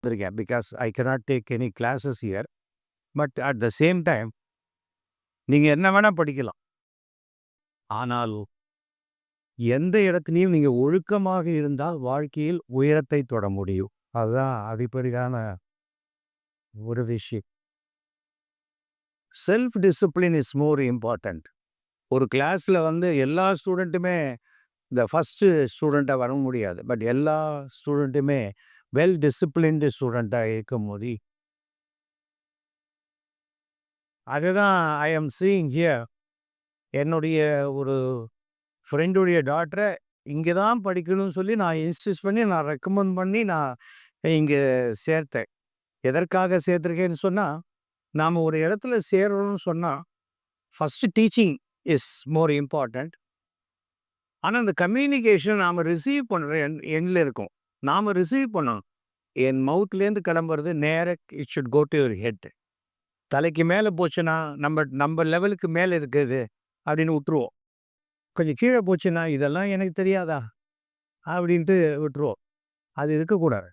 இருக்கேன். Because I cannot take any classes here. But at the same time நீங்க என்ன வேணா படிக்கலாம். ஆனால் எந்த இடத்துலயும் நீங்க ஒழுக்கமாக இருந்தால் வாழ்க்கையில் உயரத்தை தொட முடியும். அதுதான் அடிப்படையான ஒரு விஷயம். Self discipline is more important. ஒரு கிளாஸ்ல எல்லா ஸ்டூடெண்ட்டுமே இந்த ஃபர்ஸ்ட் ஸ்டூடெண்ட்டா வர முடியாது. பட் எல்லா ஸ்டூடெண்ட்டுமே வெல் டிசிப்ளின்டு ஸ்டூடெண்ட்டா இருக்கும்போது அதுதான் ஐ எம் சீயிங் ஹியர். என்னுடைய ஒரு ஃப்ரெண்டுடைய டாட்டர இங்கே தான் படிக்கணும்னு சொல்லி நான் இன்சிஸ்ட் பண்ணி, நான் ரெக்கமெண்ட் பண்ணி நான் இங்கே சேர்த்தேன். எதற்காக சேர்த்துருக்கேன்னு சொன்னால், நாம் ஒரு இடத்துல சேரணும்னு சொன்னால் first teaching is more important. ஆனால் அந்த கம்யூனிகேஷன் நாம் ரிசீவ் பண்ணுற எண்ணில் இருக்கும். நாம் ரிசீவ் பண்ணணும். என் மவுத்லேருந்து கிளம்புறது நேராக it should go to your head. தலைக்கு மேலே போச்சுன்னா நம்ம நம்ம லெவலுக்கு மேலே இருக்குது அப்படின்னு விட்டுருவோம். கொஞ்சம் கீழே போச்சுன்னா இதெல்லாம் எனக்கு தெரியாதா அப்படின்ட்டு விட்டுருவோம். அது இருக்கக்கூடாது.